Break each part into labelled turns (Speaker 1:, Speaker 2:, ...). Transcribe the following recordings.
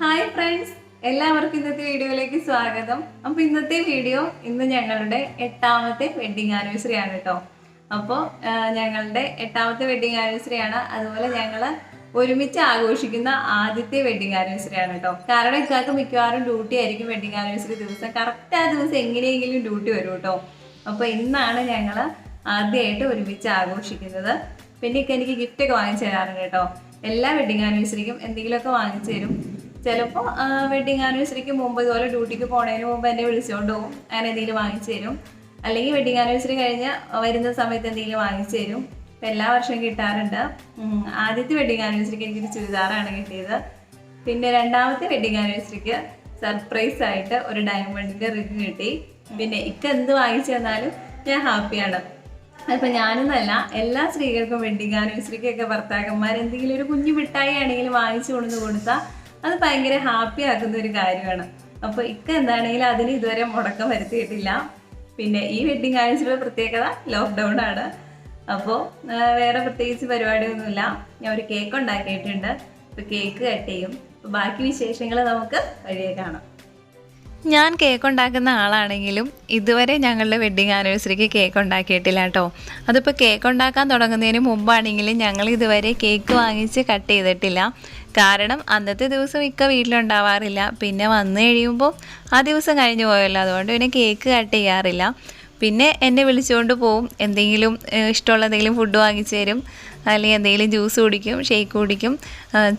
Speaker 1: Hi friends, എല്ലാവർക്കും ഇന്നത്തെ വീഡിയോയിലേക്ക് സ്വാഗതം. അപ്പോൾ ഇന്നത്തെ വീഡിയോ ഞങ്ങളുടെ 8ാമത്തെ വെഡിങ് ആനിവേഴ്സറി ആണ് കേട്ടോ. അപ്പോൾ ഞങ്ങളുടെ 8ാമത്തെ വെഡിങ് ആനിവേഴ്സറി ആണ്. അതുപോലെ ഞങ്ങൾ ഒരുമിച്ച് ആഘോഷിക്കുന്ന ആദ്യത്തെ വെഡിങ് ആനിവേഴ്സറി ആണ് കേട്ടോ. കാരണം ഇക്കാക്ക് മിക്കവാറും ഡ്യൂട്ടി ആയിരിക്കും വെഡിങ് ആനിവേഴ്സറി ദിവസം. കറക്റ്റ് ആ ദിവസം എങ്ങനെയെങ്കിലും ഡ്യൂട്ടി വരും കേട്ടോ. അപ്പോൾ ഇന്നാണ് ഞങ്ങൾ ആദ്യമായിട്ട് ഒരുമിച്ച് ആഘോഷിക്കുന്നത്. പിന്നെ എനിക്ക് ഗിഫ്റ്റൊക്കെ വാങ്ങിച്ചു തരാറുണ്ട് കേട്ടോ. എല്ലാ വെഡിങ് ആനിവേഴ്സറിക്കും എന്തെങ്കിലുമൊക്കെ വാങ്ങിച്ചു തരും. ചിലപ്പോൾ വെഡിങ് ആനിവേഴ്സറിക്ക് മുമ്പ് ഇതുപോലെ ഡ്യൂട്ടിക്ക് പോണതിന് മുമ്പ് എന്നെ വിളിച്ചുകൊണ്ട് പോകും, അങ്ങനെ എന്തെങ്കിലും വാങ്ങിച്ചു തരും. അല്ലെങ്കിൽ വെഡിങ് ആനിവേഴ്സറി കഴിഞ്ഞ് വരുന്ന സമയത്ത് എന്തെങ്കിലും വാങ്ങിച്ചു തരും. ഇപ്പം എല്ലാ വർഷവും കിട്ടാറുണ്ട്. ആദ്യത്തെ വെഡിങ് ആനിവേഴ്സറിക്ക് എനിക്കൊരു ചുരിദാറാണ് കിട്ടിയത്. പിന്നെ 2ാമത്തെ വെഡിങ് ആനിവേഴ്സറിക്ക് സർപ്രൈസ് ആയിട്ട് ഒരു ഡയമണ്ടിൻ്റെ റിങ് കിട്ടി. പിന്നെ എന്ത് വാങ്ങിച്ചു തന്നാലും ഞാൻ ഹാപ്പിയാണ്. അപ്പം ഞാനെന്നല്ല, എല്ലാ സ്ത്രീകൾക്കും വെഡിങ് ആനിവേഴ്സറിക്കൊക്കെ ഭർത്താക്കന്മാർ എന്തെങ്കിലും ഒരു കുഞ്ഞു മിഠായി ആണെങ്കിലും വാങ്ങിച്ചു കൊണ്ടു കൊടുത്താൽ അത് ഭയങ്കര ഹാപ്പി ആക്കുന്ന ഒരു കാര്യമാണ്. അപ്പോൾ എന്താണെങ്കിലും അതിന് ഇതുവരെ മുടക്കം വരുത്തിയിട്ടില്ല. പിന്നെ ഈ വെഡിങ് ആനിവേഴ്സറിയുടെ പ്രത്യേകത ലോക്ക്ഡൗൺ ആണ്. അപ്പോൾ വേറെ പ്രത്യേകിച്ച് പരിപാടിയൊന്നുമില്ല. ഞാൻ ഒരു കേക്ക് ഉണ്ടാക്കിയിട്ടുണ്ട്. അപ്പോൾ കേക്ക് കട്ട് ചെയ്യും. അപ്പോൾ ബാക്കി വിശേഷങ്ങൾ നമുക്ക് വഴിയെ കാണാം.
Speaker 2: ഞാൻ കേക്ക് ഉണ്ടാക്കുന്ന ആളാണെങ്കിലും ഇതുവരെ ഞങ്ങളുടെ വെഡ്ഡിങ് ആനിവേഴ്സറിക്ക് കേക്ക് ഉണ്ടാക്കിയിട്ടില്ല കേട്ടോ. അതിപ്പോൾ കേക്ക് ഉണ്ടാക്കാൻ തുടങ്ങുന്നതിന് മുമ്പാണെങ്കിലും ഞങ്ങൾ ഇതുവരെ കേക്ക് വാങ്ങിച്ച് കട്ട് ചെയ്തിട്ടില്ല. കാരണം അന്നത്തെ ദിവസം വീട്ടിലുണ്ടാവാറില്ല. പിന്നെ വന്നു കഴിയുമ്പോൾ ആ ദിവസം കഴിഞ്ഞു പോയല്ലോ, അതുകൊണ്ട് പിന്നെ കേക്ക് കട്ട് ചെയ്യാറില്ല. പിന്നെ എന്നെ വിളിച്ചുകൊണ്ട് പോവും, എന്തെങ്കിലും ഇഷ്ടമുള്ള എന്തെങ്കിലും ഫുഡ് വാങ്ങിച്ചു തരും, അല്ലെങ്കിൽ എന്തെങ്കിലും ജ്യൂസ് കുടിക്കും, ഷേക്ക് കുടിക്കും.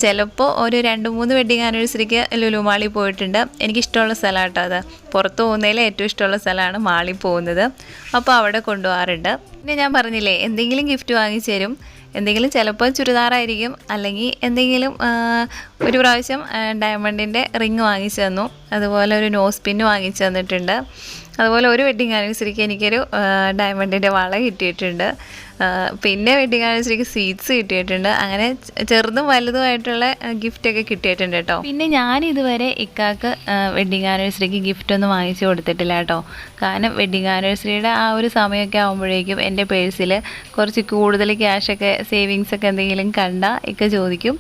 Speaker 2: ചിലപ്പോൾ ഒരു 2-3 വെഡ്ഡിങ് ആനിവേഴ്സറിക്ക് ലുലു മാളിൽ പോയിട്ടുണ്ട്. എനിക്കിഷ്ടമുള്ള സ്ഥലമാണ് കേട്ടോ അത്. പുറത്ത് പോകുന്നതിൽ ഏറ്റവും ഇഷ്ടമുള്ള സ്ഥലമാണ് മാളിൽ പോകുന്നത്. അപ്പോൾ അവിടെ കൊണ്ടുപോകാറുണ്ട്. പിന്നെ ഞാൻ പറഞ്ഞില്ലേ, എന്തെങ്കിലും ഗിഫ്റ്റ് വാങ്ങിച്ചു തരും. എന്തെങ്കിലും ചിലപ്പോൾ ചുരിദാറായിരിക്കും, അല്ലെങ്കിൽ എന്തെങ്കിലും ഒരു പ്രാവശ്യം ഡയമണ്ടിൻ്റെ റിങ് വാങ്ങിച്ചു തന്നു. അതുപോലെ ഒരു നോസ് പിന്ന് വാങ്ങിച്ചു തന്നിട്ടുണ്ട്. അതുപോലെ ഒരു വെഡ്ഡിങ് ആനിവേഴ്സറിക്ക് എനിക്കൊരു ഡയമണ്ടിൻ്റെ വള കിട്ടിയിട്ടുണ്ട്. പിന്നെ വെഡ്ഡിങ് ആനിവേഴ്സറിക്ക് സ്വീറ്റ്സ് കിട്ടിയിട്ടുണ്ട്. അങ്ങനെ ചെറുതും വലുതുമായിട്ടുള്ള ഗിഫ്റ്റൊക്കെ കിട്ടിയിട്ടുണ്ട് കേട്ടോ. പിന്നെ ഞാൻ ഇതുവരെ ഇക്കാക്ക് വെഡ്ഡിങ് ആനിവേഴ്സറിക്ക് ഗിഫ്റ്റൊന്നും വാങ്ങിച്ചു കൊടുത്തിട്ടില്ല കേട്ടോ. കാരണം വെഡ്ഡിങ് ആനിവേഴ്സറിയുടെ ആ ഒരു സമയമൊക്കെ ആകുമ്പോഴേക്കും എൻ്റെ പേഴ്സിൽ കുറച്ച് കൂടുതൽ ക്യാഷൊക്കെ സേവിങ്സൊക്കെ എന്തെങ്കിലും കണ്ടാൽ ഇക്ക ചോദിക്കും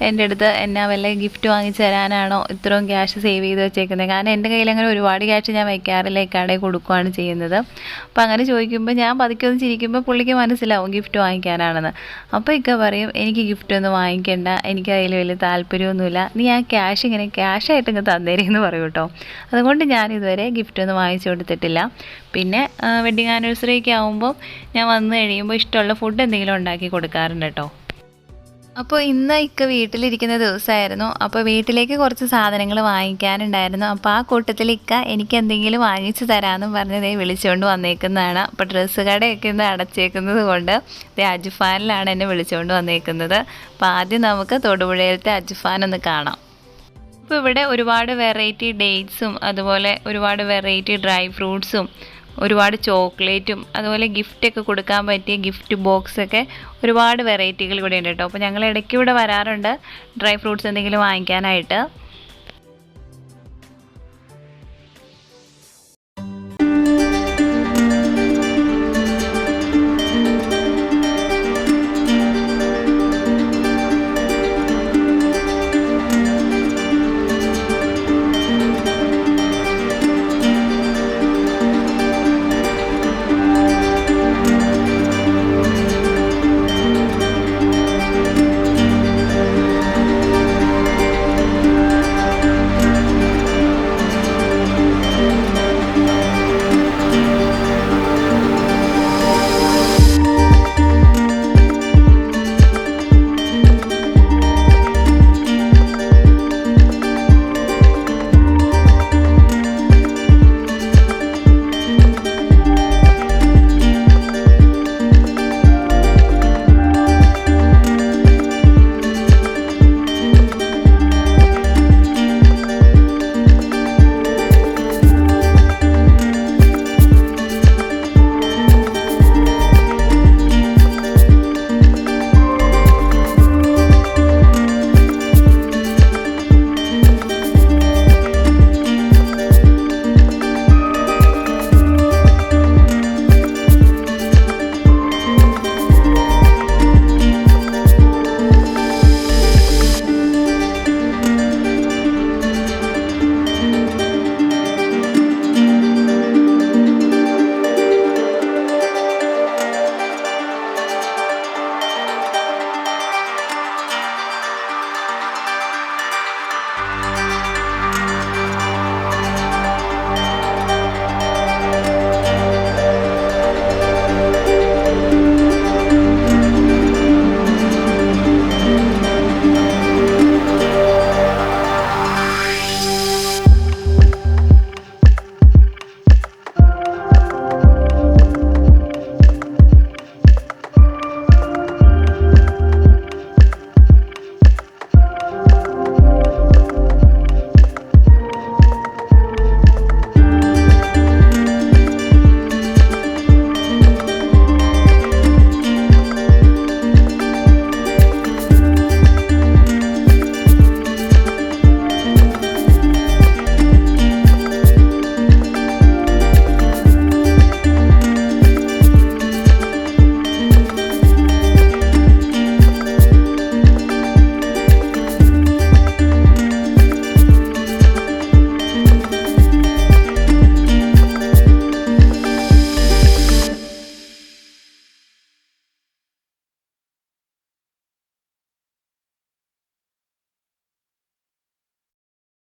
Speaker 2: എൻ്റെ അടുത്ത്, എന്നാ വല്ല ഗിഫ്റ്റ് വാങ്ങിച്ചു തരാനാണോ ഇത്രയും ക്യാഷ് സേവ് ചെയ്ത് വെച്ചേക്കുന്നത്. കാരണം എൻ്റെ കയ്യിൽ അങ്ങനെ ഒരുപാട് ക്യാഷ് ഞാൻ വയ്ക്കാറില്ല, ഇക്കാടെ കൊടുക്കുകയാണ് ചെയ്യുന്നത്. അപ്പോൾ അങ്ങനെ ചോദിക്കുമ്പോൾ ഞാൻ പതുക്കെ ഒന്ന് ചിരിക്കുമ്പോൾ പുള്ളിക്ക് മനസ്സിലാവും ഗിഫ്റ്റ് വാങ്ങിക്കാനാണെന്ന്. അപ്പോൾ ഇക്ക പറയും, എനിക്ക് ഗിഫ്റ്റൊന്നും വാങ്ങിക്കേണ്ട, എനിക്ക് അതിൽ വലിയ താല്പര്യമൊന്നുമില്ല, നീ ആ ക്യാഷ് ഇങ്ങനെ ക്യാഷായിട്ട് ഇങ്ങ് തന്നേരെന്ന് പറയും കേട്ടോ. അതുകൊണ്ട് ഞാൻ ഇതുവരെ ഗിഫ്റ്റൊന്നും വാങ്ങിച്ചു കൊടുത്തിട്ടില്ല. പിന്നെ വെഡ്ഡിങ് ആനിവേഴ്സറിയൊക്കെ ആകുമ്പോൾ ഞാൻ വന്നു കഴിയുമ്പോൾ ഇഷ്ടമുള്ള ഫുഡ് എന്തെങ്കിലും ഉണ്ടാക്കി കൊടുക്കാറുണ്ട് കേട്ടോ. അപ്പോൾ ഇന്ന് ഇക്ക വീട്ടിലിരിക്കുന്ന ദിവസമായിരുന്നു. അപ്പോൾ വീട്ടിലേക്ക് കുറച്ച് സാധനങ്ങൾ വാങ്ങിക്കാനുണ്ടായിരുന്നു. അപ്പോൾ ആ കൂട്ടത്തിൽ ഇക്ക എനിക്ക് എന്തെങ്കിലും വാങ്ങിച്ചു തരാമെന്നും പറഞ്ഞ് വിളിച്ചുകൊണ്ട് വന്നേക്കുന്നതാണ്. അപ്പോൾ ഡ്രസ്സ് കടയൊക്കെ ഇന്ന് അടച്ചേക്കുന്നത് കൊണ്ട് അജ്ഫാനിലാണ് എന്നെ വിളിച്ചുകൊണ്ട് വന്നേക്കുന്നത്. അപ്പോൾ ആദ്യം നമുക്ക് തൊടുപുഴയിലത്തെ അജ്ഫാൻ ഒന്ന് കാണാം. അപ്പോൾ ഇവിടെ ഒരുപാട് വെറൈറ്റി ഡേറ്റ്സും അതുപോലെ ഒരുപാട് വെറൈറ്റി ഡ്രൈ ഫ്രൂട്ട്സും ഒരുപാട് ചോക്ലേറ്റും അതുപോലെ ഗിഫ്റ്റൊക്കെ കൊടുക്കാൻ പറ്റിയ ഗിഫ്റ്റ് ബോക്സൊക്കെ ഒരുപാട് വെറൈറ്റികൾ ഇവിടെ ഉണ്ട് കേട്ടോ. അപ്പോൾ ഞങ്ങൾ ഇടയ്ക്ക് ഇവിടെ വരാറുണ്ട് ഡ്രൈ ഫ്രൂട്ട്സ് എന്തെങ്കിലും വാങ്ങിക്കാനായിട്ട്.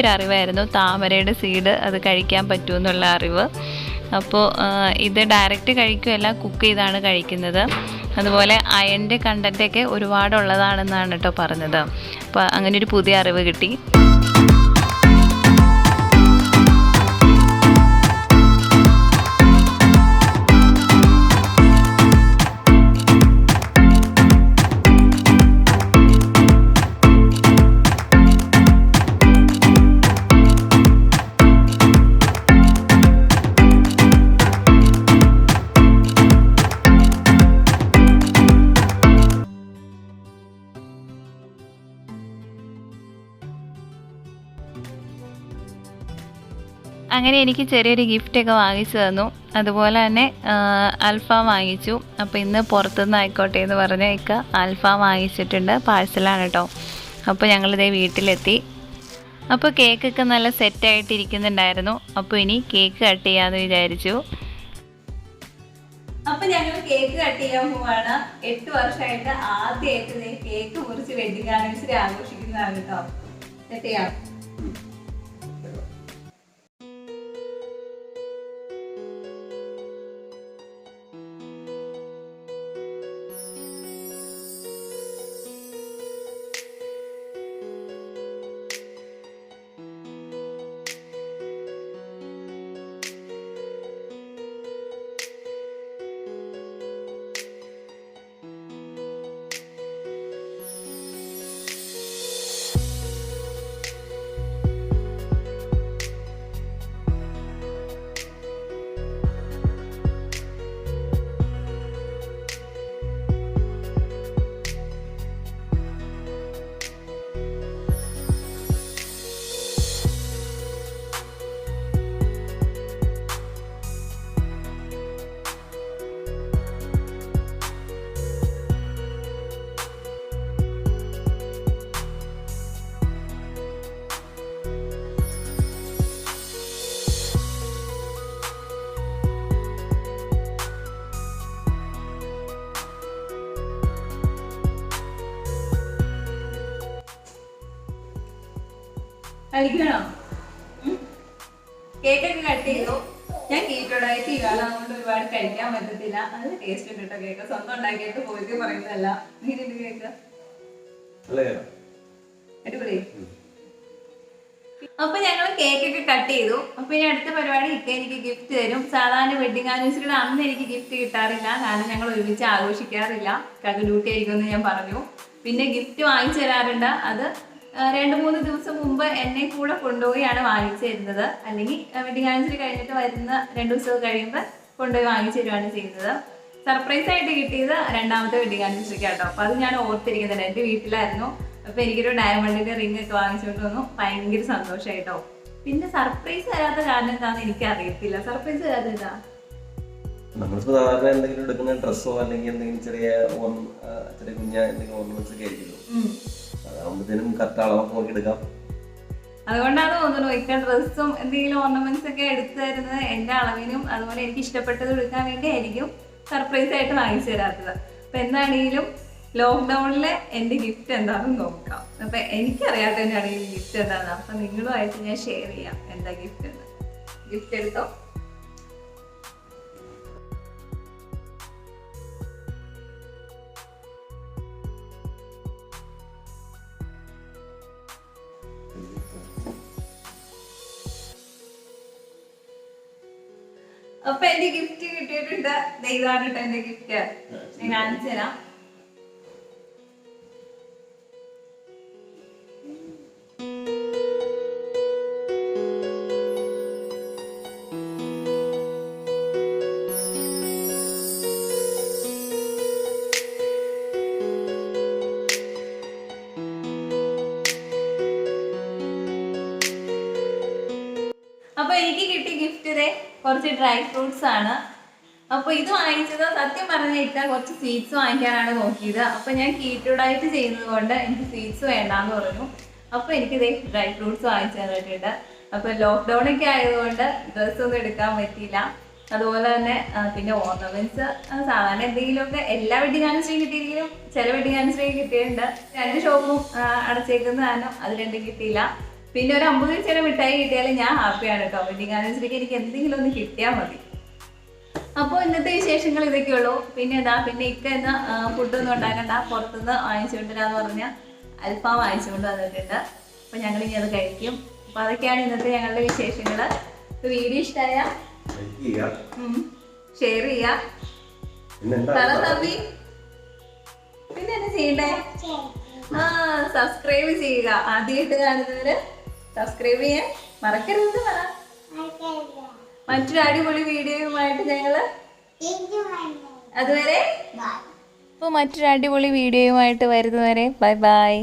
Speaker 2: ഒരു അറിവായിരുന്നു താമരയുടെ സീഡ് അത് കഴിക്കാൻ പറ്റുമെന്നുള്ള അറിവ്. അപ്പോൾ ഇത് ഡയറക്റ്റ് കഴിക്കുകയല്ല, കുക്ക് ചെയ്താണ് കഴിക്കുന്നത്. അതുപോലെ അയണിൻ്റെ കണ്ടൻറ്റൊക്കെ ഒരുപാടുള്ളതാണെന്നാണ് കേട്ടോ പറഞ്ഞത്. അപ്പോൾ അങ്ങനെ ഒരു പുതിയ അറിവ് കിട്ടി. അങ്ങനെ എനിക്ക് ചെറിയൊരു ഗിഫ്റ്റൊക്കെ വാങ്ങിച്ചു തന്നു. അതുപോലെ തന്നെ അൽഫാം വാങ്ങിച്ചു. അപ്പോൾ ഇന്ന് പുറത്തുനിന്ന് ആയിക്കോട്ടെ എന്ന് പറഞ്ഞ ഇക്ക അൽഫാം വാങ്ങിച്ചിട്ടുണ്ട്. പാഴ്സലാണ് കേട്ടോ. അപ്പോൾ ഞങ്ങളിതേ വീട്ടിലെത്തി. അപ്പോൾ കേക്കൊക്കെ നല്ല സെറ്റായിട്ടിരിക്കുന്നുണ്ടായിരുന്നു. അപ്പോൾ ഇനി കേക്ക് കട്ട് ചെയ്യാമെന്ന് വിചാരിച്ചു.
Speaker 1: അപ്പൊ ഞങ്ങൾ കേക്ക് കട്ട് ചെയ്യാൻ പോവാണ്. 8 വർഷമായിട്ട് ആദ്യമായിട്ട് കേക്ക് മുറിച്ച് വെഡിങ് ആനിവേഴ്സറി ആഘോഷിക്കുന്നതാണ് കേട്ടോ. കട്ട് ചെയ്യാം. കഴിക്കണോ? കേക്കൊക്കെ കട്ട് ചെയ്തു. ഞാൻ കീറ്റോഡയറ്റ് ചെയ്യാണ്, അതുകൊണ്ട് ഒരുപാട് കഴിക്കാൻ പറ്റത്തില്ല. നല്ല ടേസ്റ്റ് ഉണ്ട് കേട്ടോ കേക്ക്. സ്വന്തം ഉണ്ടാക്കിയിട്ട് പോയിട്ട് പറയുന്നതല്ല. എങ്ങനെയുണ്ട് കേക്ക്? അടിപൊളി. അപ്പൊ ഞങ്ങൾ കേക്കൊക്കെ കട്ട് ചെയ്തു. അപ്പൊ ഇനി അടുത്ത പരിപാടി ഇക്ക എനിക്ക് ഗിഫ്റ്റ് തരും. സാധാരണ വെഡിങ് ആനിവേഴ്സറിയുടെ അന്ന് എനിക്ക് ഗിഫ്റ്റ് കിട്ടാറില്ല, കാരണം ഞങ്ങൾ ഒരുമിച്ച് ആഘോഷിക്കാറില്ല. കഥ ഡ്യൂട്ടി ആയിരിക്കുമെന്ന് ഞാൻ പറഞ്ഞു. പിന്നെ ഗിഫ്റ്റ് വാങ്ങിച്ചു തരാറുണ്ട്. അത് 2-3 ദിവസം മുമ്പ് എന്നെ കൂടെ കൊണ്ടുപോയാണ് വാങ്ങിച്ചു തരുന്നത്. അല്ലെങ്കിൽ വെഡിങ് ആനിവേഴ്സറി കഴിഞ്ഞിട്ട് വരുന്ന 2 ദിവസം കഴിയുമ്പോൾ കൊണ്ടുപോയി വാങ്ങിച്ചു തരുവാണ് ചെയ്യുന്നത്. സർപ്രൈസ് ആയിട്ട് കിട്ടിയത് 2ാമത്തെ വെഡിങ് ആനിവേഴ്സറിക്ക് കേട്ടോ. അപ്പോൾ അത് ഞാൻ ഓർത്തിരിക്കുന്നുണ്ട്. എൻ്റെ വീട്ടിലായിരുന്നു. അപ്പോൾ എനിക്കൊരു ഡയമണ്ടിൻ്റെ റിംഗ് ഒക്കെ വാങ്ങിച്ചുകൊണ്ട് വന്നു. ഭയങ്കര സന്തോഷമായിട്ടോ. പിന്നെ സർപ്രൈസ് തരാത്ത കാരണം എന്താണെന്ന് എനിക്ക് അറിയത്തില്ല. സർപ്രൈസ് തരാത്ത എന്താ?
Speaker 3: നമ്മൾ സാധാരണ എന്തെങ്കിലും എടുക്കുന്ന ഡ്രസ്സോ അല്ലെങ്കിൽ എന്തെങ്കിലും ചെറിയ കുഞ്ഞ എന്തെങ്കിലും ഓർണമെന്റ്സ് ഒക്കെ ആയിരിക്കുമല്ലോ. അതാകുമ്പോഴത്തേനും കറക്റ്റ് അളവൊക്കെ നോക്കി എടുക്കാം.
Speaker 1: അതുകൊണ്ടാണ് തോന്നുന്നു ഇക്ക ഡ്രസ്സും എന്തെങ്കിലും ഓർണമെന്റ്സ് ഒക്കെ എടുത്തു തരുന്നത് എൻ്റെ അളവിനും അതുപോലെ എനിക്ക് ഇഷ്ടപ്പെട്ടത് എടുക്കാൻ വേണ്ടി ആയിരിക്കും സർപ്രൈസ് ആയിട്ട് വാങ്ങിച്ചു തരാത്തത്. അപ്പൊ എന്താണെങ്കിലും ലോക്ക്ഡൌണില് എൻ്റെ ഗിഫ്റ്റ് എന്താണെന്ന് നോക്കാം. അപ്പൊ എനിക്കറിയാത്ത തന്നെയാണ് ഈ ഗിഫ്റ്റ് എന്താണെന്ന്. അപ്പൊ നിങ്ങളുമായിട്ട് ഞാൻ ഷെയർ ചെയ്യാം എന്താ ഗിഫ്റ്റ് എന്ന്. ഗിഫ്റ്റ് എടുത്തോ. അപ്പൊ എന്റെ ഗിഫ്റ്റ് കിട്ടിയിട്ടുണ്ട്. ഇതാണ് കേട്ടോ എന്റെ ഗിഫ്റ്റ്. ഞാൻ കാണിച്ചു തരാം. അപ്പൊ എനിക്ക് കിട്ടിയ ഗിഫ്റ്റ് ഇതേ കുറച്ച് ഡ്രൈ ഫ്രൂട്ട്സ് ആണ്. അപ്പോൾ ഇത് വാങ്ങിച്ചത് സത്യം പറഞ്ഞിട്ട് കുറച്ച് സ്വീറ്റ്സ് വാങ്ങിക്കാനാണ് നോക്കിയത്. അപ്പോൾ ഞാൻ കീറ്റോ ഡയറ്റ് ചെയ്യുന്നത് കൊണ്ട് എനിക്ക് സ്വീറ്റ്സ് വേണ്ടാന്ന് പറഞ്ഞു. അപ്പോൾ എനിക്കിതേ ഡ്രൈ ഫ്രൂട്ട്സ് വാങ്ങിച്ചു തന്നിട്ടുണ്ട്. അപ്പോൾ ലോക്ക്ഡൗൺ ഒക്കെ ആയതുകൊണ്ട് ഡ്രസ്സൊന്നും എടുക്കാൻ പറ്റിയില്ല. അതുപോലെ തന്നെ പിന്നെ ഓർണമെന്റ്സ് സാധാരണ എന്തെങ്കിലുമൊക്കെ എല്ലാ വെഡിങ് ആനിവേഴ്സറിയും കിട്ടിയെങ്കിലും ചില വെഡിങ് ആനിവേഴ്സറി കിട്ടിയിട്ടുണ്ട്. 2 ഷോപ്പും അടച്ചേക്കുന്ന കാരണം അത് 2 കിട്ടിയില്ല. പിന്നെ ഒരു 50 ചില മിഠായി കിട്ടിയാലും ഞാൻ ഹാപ്പിയാണ് കേട്ടോ. വെഡിങ് ആനിവേഴ്സറിക്ക് എനിക്ക് എന്തെങ്കിലും ഒന്ന് കിട്ടിയാൽ മതി. അപ്പോൾ ഇന്നത്തെ വിശേഷങ്ങൾ ഇതൊക്കെയുള്ളൂ. പിന്നെ ഇക്ക എന്ന ഫുഡൊന്നും ഉണ്ടാക്കണ്ട, പുറത്തുനിന്ന് വാങ്ങിച്ചുകൊണ്ടിരാന്ന് പറഞ്ഞാൽ അൽഫാം വാങ്ങിച്ചുകൊണ്ട് വന്നിട്ടുണ്ട്. അപ്പോൾ ഞങ്ങളിനി അത് കഴിക്കും. അപ്പോൾ അതൊക്കെയാണ് ഇന്നത്തെ ഞങ്ങളുടെ വിശേഷങ്ങൾ. വീഡിയോ ഇഷ്ടമായ ഷെയർ ചെയ്യാം. പിന്നെ എന്നാ ചെയ്യണ്ടേ? സബ്സ്ക്രൈബ് ചെയ്യുക. ആദ്യമായിട്ട് കാണുന്നവര് സബ്സ്ക്രൈബ് ചെയ്യാൻ മറക്കരുതെന്ന് പറ. മറ്റൊരു അടിപൊളി വീഡിയോയുമായിട്ട് ഞങ്ങള് അതുവരെ
Speaker 2: അപ്പോൾ മറ്റൊരു അടിപൊളി വീഡിയോയുമായിട്ട് വരുന്നവരെ ബൈ ബൈ.